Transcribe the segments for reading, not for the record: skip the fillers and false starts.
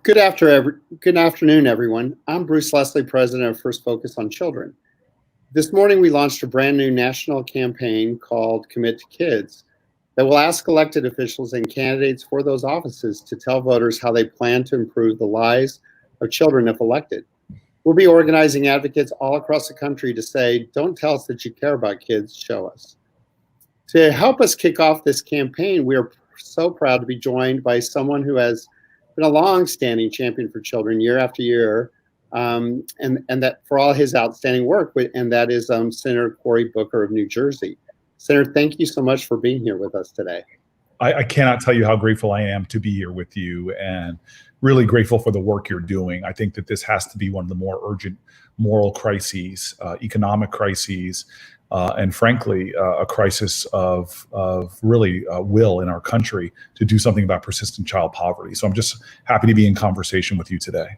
Good afternoon, everyone. I'm Bruce Lesley, president of First Focus on Children. This morning, we launched a brand new national campaign called Commit to Kids that will ask elected officials and candidates for those offices to tell voters how they plan to improve the lives of children if elected. We'll be organizing advocates all across the country to say, don't tell us that you care about kids, show us. To help us kick off this campaign, we are so proud to be joined by someone who has been a long-standing champion for children year after year, and that for all his outstanding work, and that is Senator Cory Booker of New Jersey. Senator, thank you so much for being here with us today. I cannot tell you how grateful I am to be here with you, and really grateful for the work you're doing. I think that this has to be one of the more urgent moral crises, economic crises, and frankly, a crisis of really will in our country to do something about persistent child poverty. So I'm just happy to be in conversation with you today.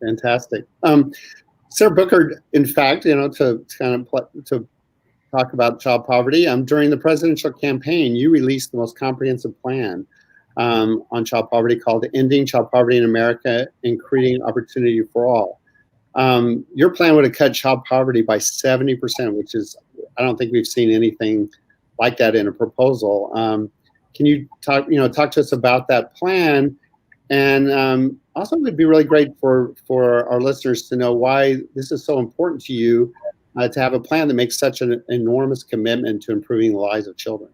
Fantastic. Senator Booker, in fact, to talk about child poverty, during the presidential campaign, you released the most comprehensive plan on child poverty called Ending Child Poverty in America and Creating Opportunity for All. Your plan would have cut child poverty by 70%, which is, I don't think we've seen anything like that in a proposal. Can you talk to us about that plan? And also, it would be really great for our listeners to know why this is so important to you to have a plan that makes such an enormous commitment to improving the lives of children.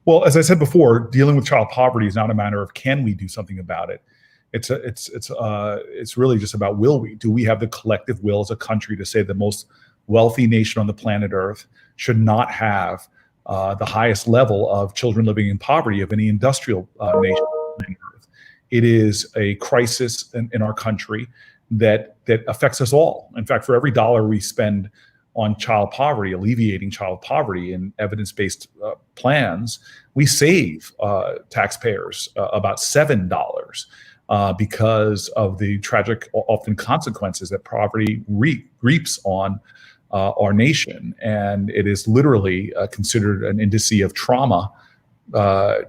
Well, as I said before, dealing with child poverty is not a matter of can we do something about it. It's really just about will we? Do we have the collective will as a country to say the most wealthy nation on the planet Earth should not have the highest level of children living in poverty of any industrial nation on the planet Earth? It is a crisis in our country that affects us all. In fact, for every dollar we spend on child poverty, alleviating child poverty in evidence-based plans, we save taxpayers about $7 because of the tragic, often consequences that poverty reaps on our nation. And it is literally considered an indice of trauma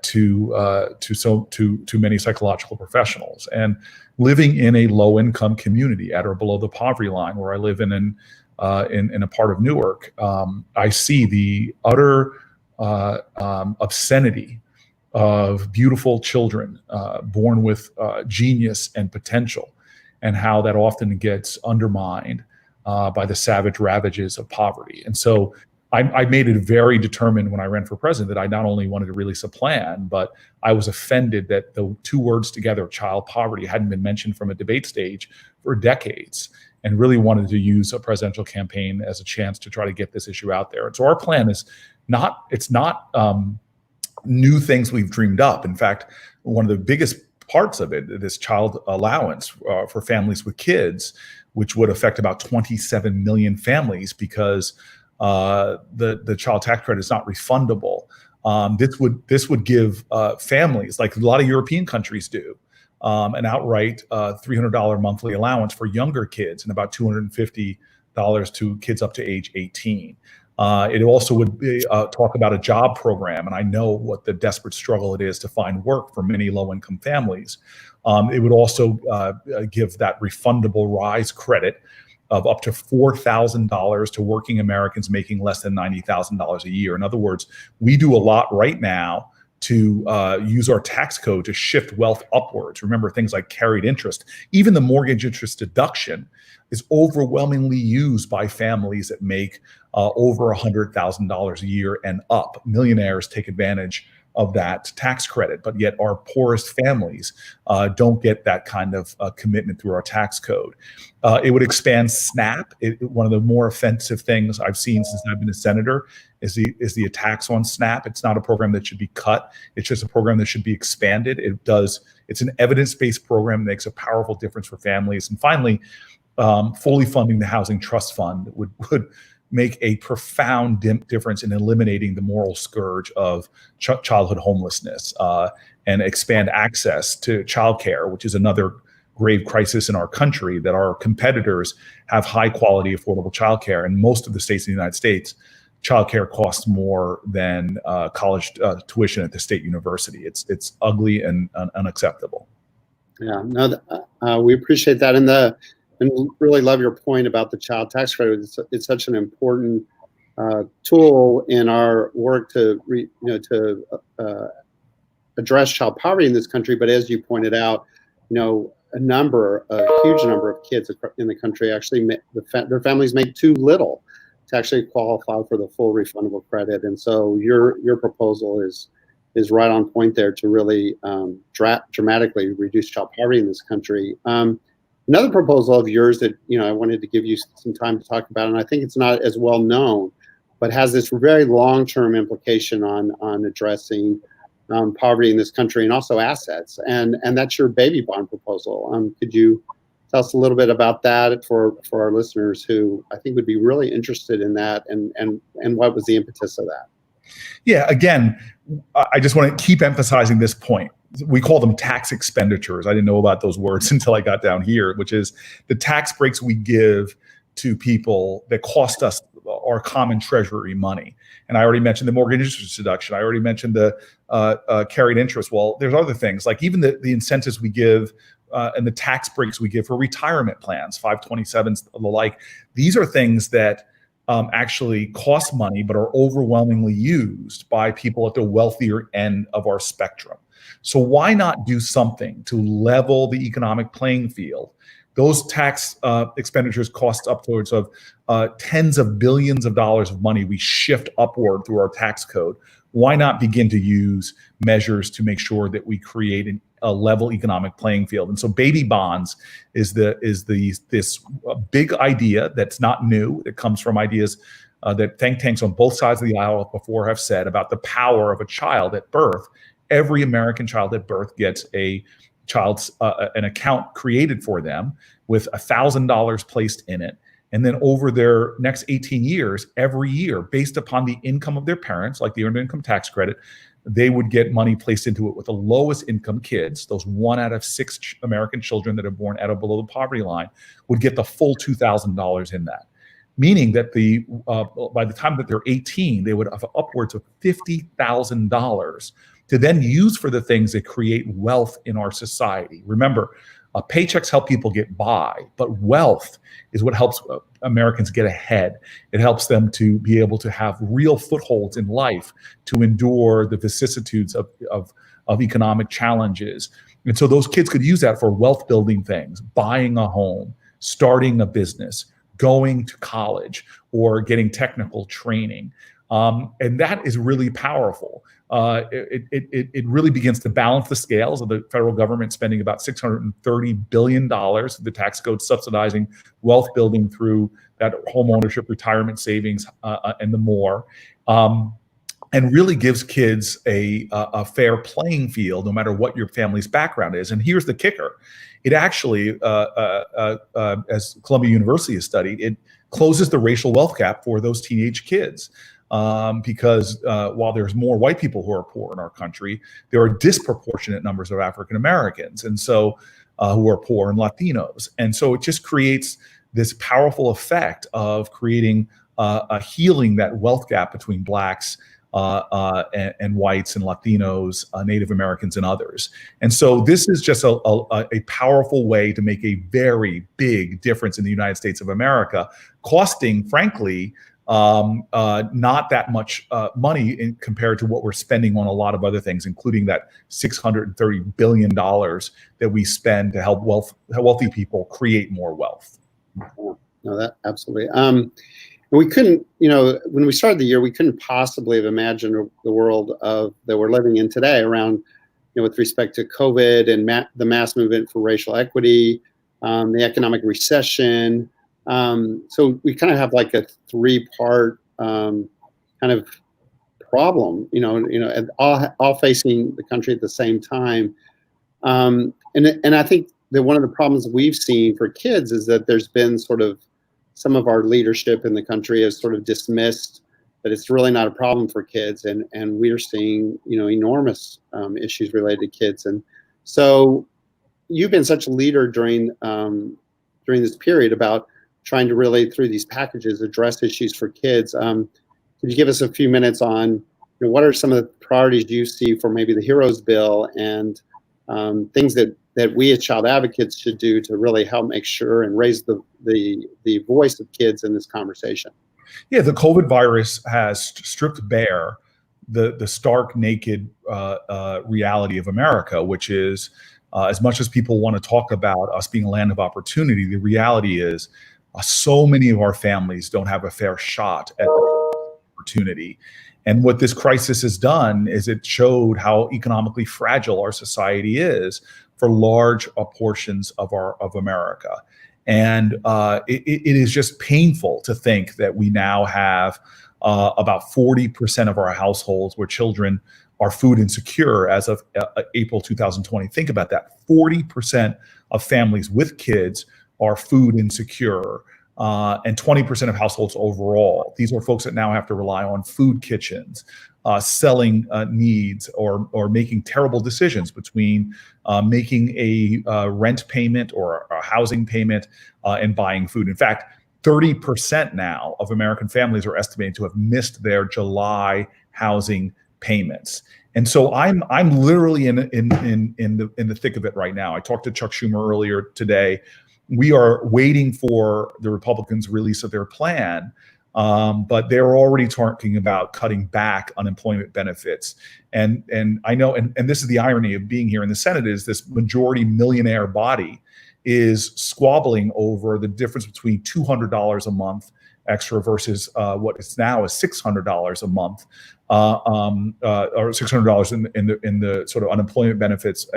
to many psychological professionals. And living in a low-income community at or below the poverty line, where I live in a part of Newark, I see the utter obscenity of beautiful children born with genius and potential, and how that often gets undermined by the savage ravages of poverty. And so I made it very determined when I ran for president that I not only wanted to release a plan, but I was offended that the two words together, child poverty, hadn't been mentioned from a debate stage for decades, and really wanted to use a presidential campaign as a chance to try to get this issue out there. And so our plan is not new things we've dreamed up. In fact, one of the biggest parts of it, this child allowance for families with kids, which would affect about 27 million families because the child tax credit is not refundable. This would give families, like a lot of European countries do, an outright $300 monthly allowance for younger kids and about $250 to kids up to age 18. It also would talk about a job program, and I know what the desperate struggle it is to find work for many low-income families. It would also give that refundable RISE credit of up to $4,000 to working Americans making less than $90,000 a year. In other words, we do a lot right now to use our tax code to shift wealth upwards. Remember, things like carried interest, even the mortgage interest deduction is overwhelmingly used by families that make over $100,000 a year and up. Millionaires take advantage of that tax credit, but yet our poorest families don't get that kind of commitment through our tax code. It would expand SNAP. One of the more offensive things I've seen since I've been a senator is the attacks on SNAP. It's not a program that should be cut. It's just a program that should be expanded. It's an evidence-based program that makes a powerful difference for families. And finally, fully funding the Housing Trust Fund would make a profound difference in eliminating the moral scourge of childhood homelessness and expand access to childcare, which is another grave crisis in our country, that our competitors have high quality, affordable childcare. In most of the states in the United States, childcare costs more than college tuition at the state university. It's ugly and unacceptable. Yeah, no, we appreciate that, and really love your point about the child tax credit. It's such an important tool in our work to address child poverty in this country. But as you pointed out, a huge number of kids in the country actually their families make too little to actually qualify for the full refundable credit. And so your proposal is right on point there to really dramatically reduce child poverty in this country. Another proposal of yours that I wanted to give you some time to talk about, and I think it's not as well known, but has this very long-term implication on addressing poverty in this country and also assets, and that's your baby bond proposal. Could you tell us a little bit about that for our listeners who I think would be really interested in that, and what was the impetus of that? Yeah, again, I just want to keep emphasizing this point. We call them tax expenditures. I didn't know about those words until I got down here, which is the tax breaks we give to people that cost us our common treasury money. And I already mentioned the mortgage interest deduction. I already mentioned the carried interest. Well, there's other things like even the incentives we give and the tax breaks we give for retirement plans, 527s, the like. These are things that actually cost money, but are overwhelmingly used by people at the wealthier end of our spectrum. So why not do something to level the economic playing field? Those tax expenditures cost upwards of tens of billions of dollars of money we shift upward through our tax code. Why not begin to use measures to make sure that we create a level economic playing field? And so baby bonds is this big idea that's not new. It comes from ideas that think tanks on both sides of the aisle before have said about the power of a child at birth. Every American child at birth gets an account created for them with $1,000 placed in it. And then over their next 18 years, every year, based upon the income of their parents, like the earned income tax credit, they would get money placed into it with the lowest income kids. Those 1 out of 6 American children that are born at or below the poverty line would get the full $2,000 in that. Meaning that by the time that they're 18, they would have upwards of $50,000 to then use for the things that create wealth in our society. Remember, paychecks help people get by, but wealth is what helps Americans get ahead. It helps them to be able to have real footholds in life, to endure the vicissitudes of economic challenges. And so those kids could use that for wealth building things, buying a home, starting a business, going to college, or getting technical training. And that is really powerful. It really begins to balance the scales of the federal government spending about $630 billion, the tax code subsidizing wealth building through that home ownership, retirement savings, and the more, and really gives kids a fair playing field no matter what your family's background is. And here's the kicker. It actually, as Columbia University has studied, it closes the racial wealth gap for those teenage kids. Because while there's more white people who are poor in our country, there are disproportionate numbers of African Americans, and so who are poor, and Latinos, and so it just creates this powerful effect of creating a healing that wealth gap between blacks and whites and Latinos, Native Americans, and others. And so this is just a powerful way to make a very big difference in the United States of America, costing, frankly, not that much money compared to what we're spending on a lot of other things, including that $630 billion that we spend to help wealthy people create more wealth. No, that absolutely. We couldn't, when we started the year, we couldn't possibly have imagined the world that we're living in today around, with respect to COVID and the mass movement for racial equity, the economic recession. So we kind of have like a 3-part kind of problem, all facing the country at the same time. And I think that one of the problems we've seen for kids is that there's been sort of some of our leadership in the country has sort of dismissed that it's really not a problem for kids, and we are seeing enormous issues related to kids. And so you've been such a leader during this period about trying to really, through these packages, address issues for kids. Could you give us a few minutes on what are some of the priorities you see for maybe the HEROES bill and things that we as child advocates should do to really help make sure and raise the voice of kids in this conversation. Yeah, the COVID virus has stripped bare the stark naked reality of America, which is as much as people want to talk about us being a land of opportunity, the reality is so many of our families don't have a fair shot at the opportunity. And what this crisis has done is it showed how economically fragile our society is for large portions of America. And it is just painful to think that we now have about 40% of our households where children are food insecure as of April 2020. Think about that. 40% of families with kids are food insecure, and 20% of households overall. These are folks that now have to rely on food kitchens, selling needs, or making terrible decisions between making a rent payment or a housing payment and buying food. In fact, 30% now of American families are estimated to have missed their July housing payments. And so I'm literally in the thick of it right now. I talked to Chuck Schumer earlier today. We are waiting for the Republicans' release of their plan, but they're already talking about cutting back unemployment benefits. And I know, and this is the irony of being here in the Senate, is this majority millionaire body is squabbling over the difference between $200 a month extra versus what is now is $600 a month, or $600 in the sort of unemployment benefits,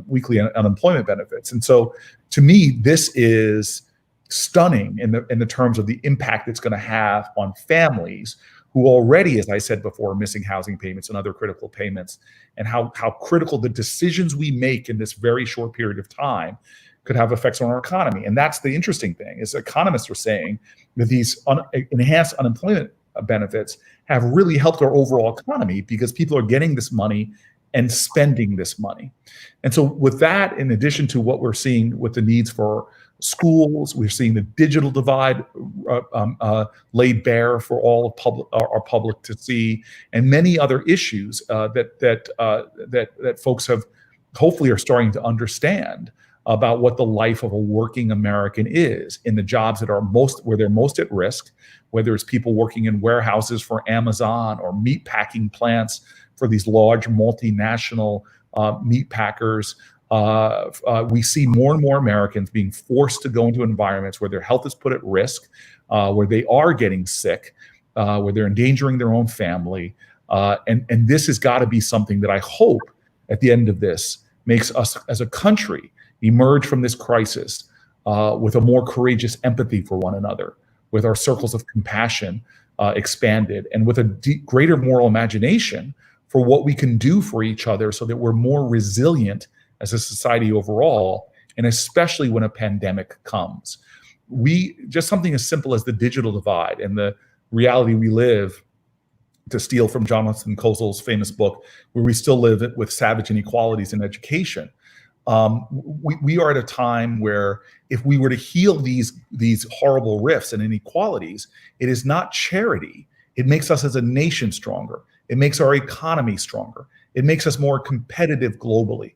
weekly unemployment benefits. And so, to me, this is stunning in the terms of the impact it's going to have on families who already, as I said before, are missing housing payments and other critical payments, and how critical the decisions we make in this very short period of time could have effects on our economy. And that's the interesting thing, is economists are saying that these enhanced unemployment benefits have really helped our overall economy because people are getting this money and spending this money. And so with that, in addition to what we're seeing with the needs for schools, we're seeing the digital divide laid bare for all of our public to see, and many other issues that folks have hopefully are starting to understand about what the life of a working American is in the jobs that are where they're most at risk, whether it's people working in warehouses for Amazon or meat packing plants for these large multinational meat packers. We see more and more Americans being forced to go into environments where their health is put at risk, where they are getting sick, where they're endangering their own family. And this has got to be something that I hope at the end of this makes us as a country emerge from this crisis with a more courageous empathy for one another, with our circles of compassion expanded, and with a greater moral imagination for what we can do for each other so that we're more resilient as a society overall, and especially when a pandemic comes. Just something as simple as the digital divide and the reality we live, to steal from Jonathan Kozol's famous book, where we still live with savage inequalities in education. We are at a time where if we were to heal these horrible rifts and inequalities, it is not charity. It makes us as a nation stronger. It makes our economy stronger. It makes us more competitive globally.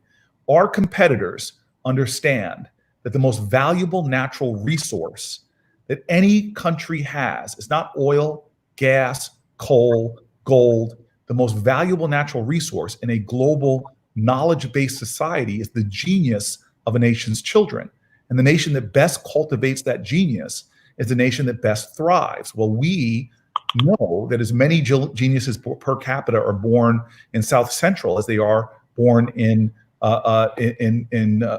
Our competitors understand that the most valuable natural resource that any country has is not oil, gas, coal, gold. The most valuable natural resource in a global knowledge-based society is the genius of a nation's children. And the nation that best cultivates that genius is the nation that best thrives. Well, we know that as many geniuses per capita are born in South Central as they are born in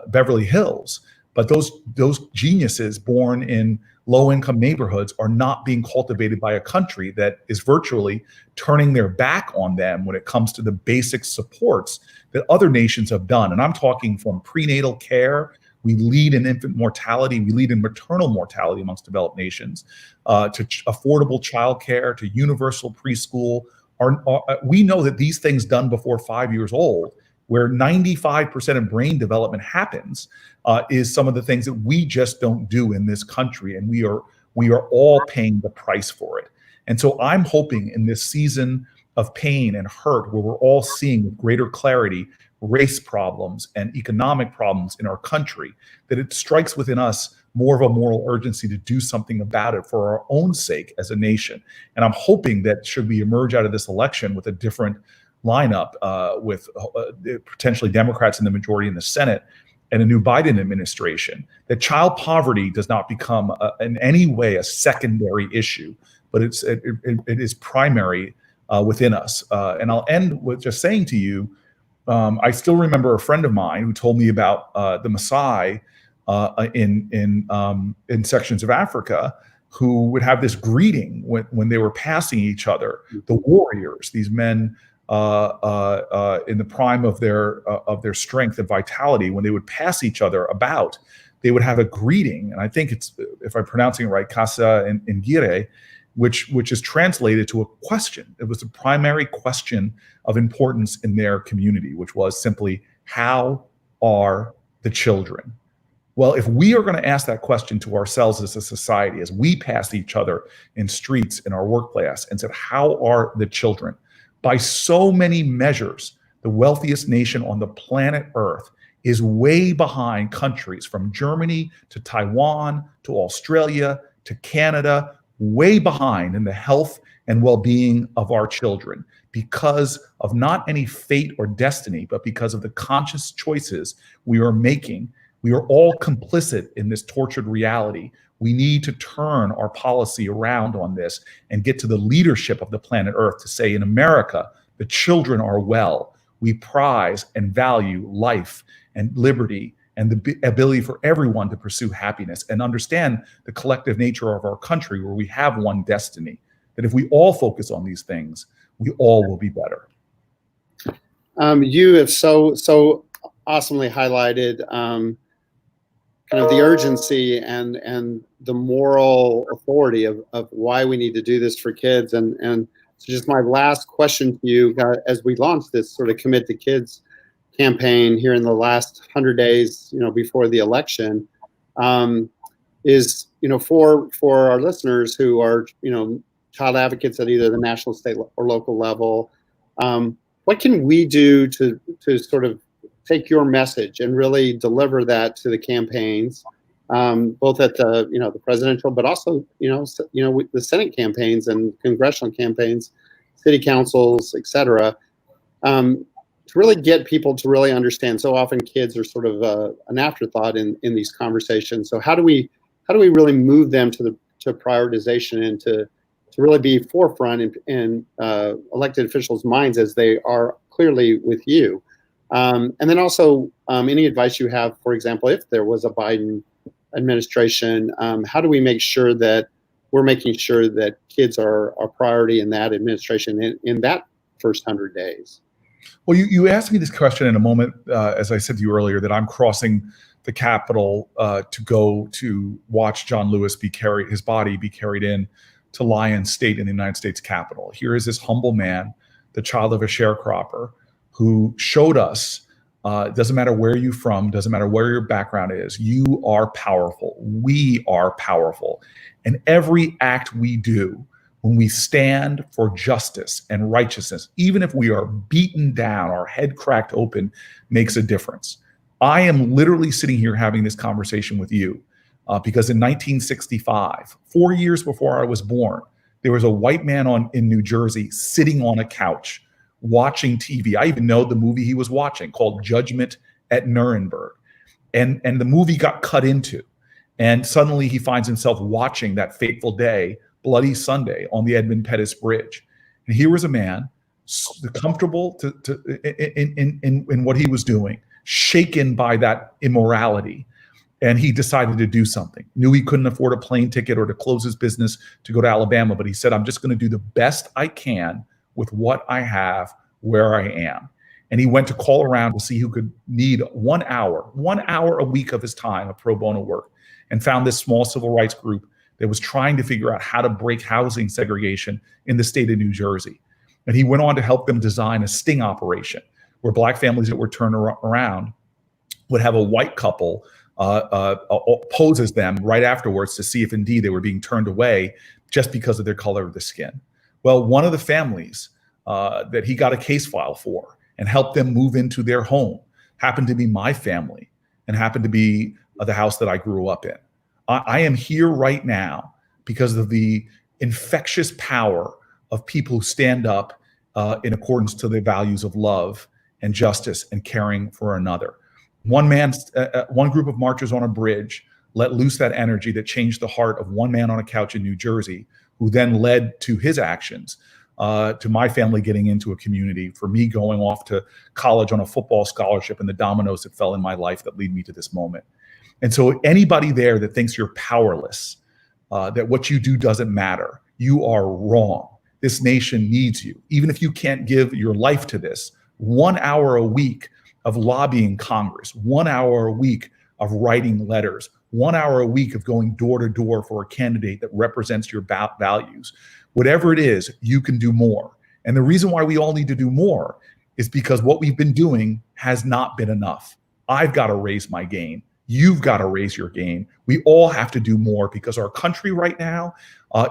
Beverly Hills. But those geniuses born in low-income neighborhoods are not being cultivated by a country that is virtually turning their back on them when it comes to the basic supports that other nations have done. And I'm talking from prenatal care. We lead in infant mortality. We lead in maternal mortality amongst developed nations, to affordable childcare, to universal preschool. We know that these things done before 5 years old, where 95% of brain development happens, is some of the things that we just don't do in this country, and we are all paying the price for it. And so I'm hoping in this season of pain and hurt, where we're all seeing with greater clarity race problems and economic problems in our country, that it strikes within us more of a moral urgency to do something about it for our own sake as a nation. And I'm hoping that should we emerge out of this election with a different lineup, with potentially Democrats in the majority in the Senate and a new Biden administration, that child poverty does not become in any way a secondary issue, but it is primary within us. And I'll end with just saying to you, I still remember a friend of mine who told me about the Maasai in sections of Africa, who would have this greeting when they were passing each other, the warriors, these men in the prime of their strength and vitality, when they would pass each other about, they would have a greeting, and I think it's, if I'm pronouncing it right, Casa Ngire, which is translated to a question. It was the primary question of importance in their community, which was simply, how are the children? Well, if we are going to ask that question to ourselves as a society, as we pass each other in streets, in our workplace, and said, how are the children? By so many measures, the wealthiest nation on the planet Earth is way behind countries from Germany to Taiwan to Australia to Canada, way behind in the health and well-being of our children, because of not any fate or destiny, but because of the conscious choices we are making. We are all complicit in this tortured reality. We need to turn our policy around on this and get to the leadership of the planet Earth to say, in America, the children are well. We prize and value life and liberty and the ability for everyone to pursue happiness, and understand the collective nature of our country, where we have one destiny, that if we all focus on these things, we all will be better. You have so awesomely highlighted kind of the urgency and the moral authority of why we need to do this for kids. And so just my last question to you, as we launch this sort of Commit to Kids campaign here in the last 100 days, before the election, is, for our listeners who are, child advocates at either the national, state, or local level, what can we do to sort of take your message and really deliver that to the campaigns, both at the presidential, but also with the Senate campaigns and congressional campaigns, city councils, et cetera, to really get people to really understand. So often kids are sort of an afterthought in these conversations. So how do we really move them to prioritization and to really be forefront in elected officials' minds, as they are clearly with you? And then also any advice you have, for example, if there was a Biden administration, how do we make sure that we're making sure that kids are a priority in that administration in that first 100 days? Well, you asked me this question in a moment, as I said to you earlier, that I'm crossing the Capitol to go to watch John Lewis his body be carried in to Lyon State in the United States Capitol. Here is this humble man, the child of a sharecropper, who showed us, doesn't matter where you're from, doesn't matter where your background is, you are powerful. We are powerful. And every act we do, when we stand for justice and righteousness, even if we are beaten down, our head cracked open, makes a difference. I am literally sitting here having this conversation with you because in 1965, 4 years before I was born, there was a white man in New Jersey sitting on a couch watching TV. I even know the movie he was watching, called Judgment at Nuremberg. And the movie got cut into. And suddenly he finds himself watching that fateful day, Bloody Sunday, on the Edmund Pettus Bridge. And here was a man comfortable in what he was doing, shaken by that immorality. And he decided to do something. Knew he couldn't afford a plane ticket or to close his business to go to Alabama, but he said, I'm just going to do the best I can with what I have, where I am. And he went to call around to see who could need 1 hour a week of his time of pro bono work, and found this small civil rights group that was trying to figure out how to break housing segregation in the state of New Jersey. And he went on to help them design a sting operation where Black families that were turned around would have a white couple poses them right afterwards to see if indeed they were being turned away just because of their color of the skin. Well, one of the families that he got a case file for and help them move into their home happened to be my family and happened to be the house that I grew up in. I am here right now because of the infectious power of people who stand up in accordance to the values of love and justice and caring for another. One group of marchers on a bridge let loose that energy that changed the heart of one man on a couch in New Jersey, who then led to his actions, to my family getting into a community, for me going off to college on a football scholarship, and the dominoes that fell in my life that lead me to this moment. And so anybody there that thinks you're powerless, that what you do doesn't matter, you are wrong. This nation needs you. Even if you can't give your life to this, 1 hour a week of lobbying Congress, 1 hour a week of writing letters, 1 hour a week of going door to door for a candidate that represents your values, whatever it is, you can do more. And the reason why we all need to do more is because what we've been doing has not been enough. I've got to raise my game. You've got to raise your game. We all have to do more because our country right now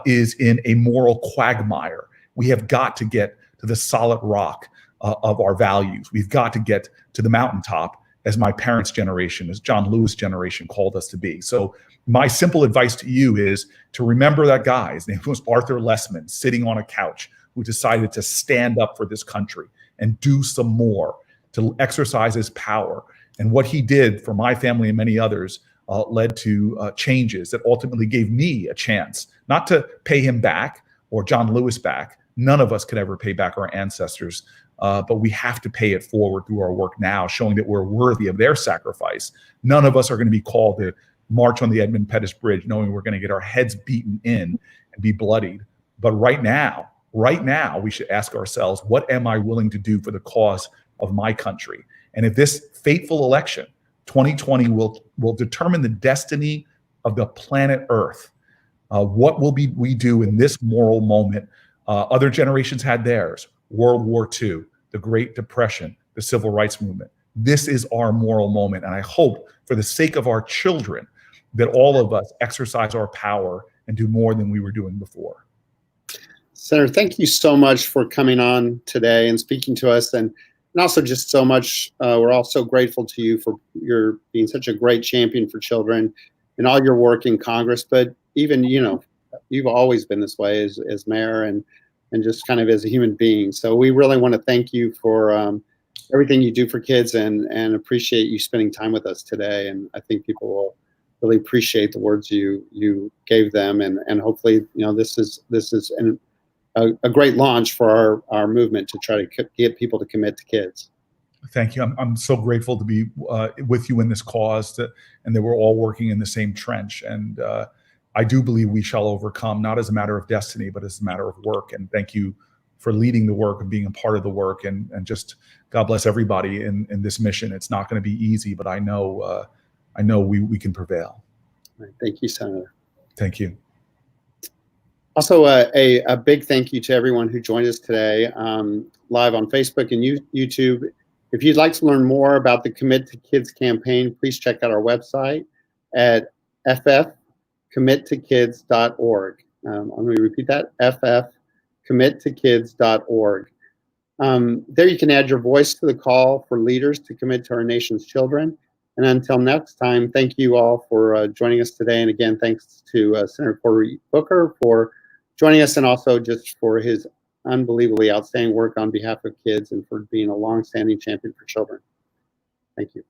is in a moral quagmire. We have got to get to the solid rock of our values. We've got to get to the mountaintop, as my parents' generation, as John Lewis' generation called us to be. So my simple advice to you is to remember that guy. His name was Arthur Lessman, sitting on a couch, who decided to stand up for this country and do some more, to exercise his power. And what he did for my family and many others led to changes that ultimately gave me a chance, not to pay him back or John Lewis back. None of us could ever pay back our ancestors, but we have to pay it forward through our work now, showing that we're worthy of their sacrifice. None of us are going to be called to march on the Edmund Pettus Bridge knowing we're going to get our heads beaten in and be bloodied. But right now, we should ask ourselves, what am I willing to do for the cause of my country? And if this fateful election, 2020, will determine the destiny of the planet Earth, what will we do in this moral moment? Other generations had theirs: World War II, the Great Depression, the Civil Rights Movement. This is our moral moment. And I hope, for the sake of our children, that all of us exercise our power and do more than we were doing before. Senator, thank you so much for coming on today and speaking to us, and also just so much. We're all so grateful to you for your being such a great champion for children and all your work in Congress. But even, you've always been this way as mayor and just kind of as a human being. So we really want to thank you for everything you do for kids, and appreciate you spending time with us today. And I think people will really appreciate the words you gave them, and hopefully, this is a great launch for our movement to try to get people to commit to kids. Thank you. I'm so grateful to be with you in this cause, and that we're all working in the same trench. And I do believe we shall overcome, not as a matter of destiny, but as a matter of work. And thank you for leading the work and being a part of the work. And just God bless everybody in this mission. It's not going to be easy, but I know we can prevail. Right. Thank you, Senator. Thank you. Also, a big thank you to everyone who joined us today live on Facebook and YouTube. If you'd like to learn more about the Commit to Kids campaign, please check out our website at ffcommittokids.org. I'm going to repeat that, ffcommittokids.org. There you can add your voice to the call for leaders to commit to our nation's children. And until next time, thank you all for joining us today. And again, thanks to Senator Cory Booker for joining us, and also just for his unbelievably outstanding work on behalf of kids and for being a longstanding champion for children. Thank you.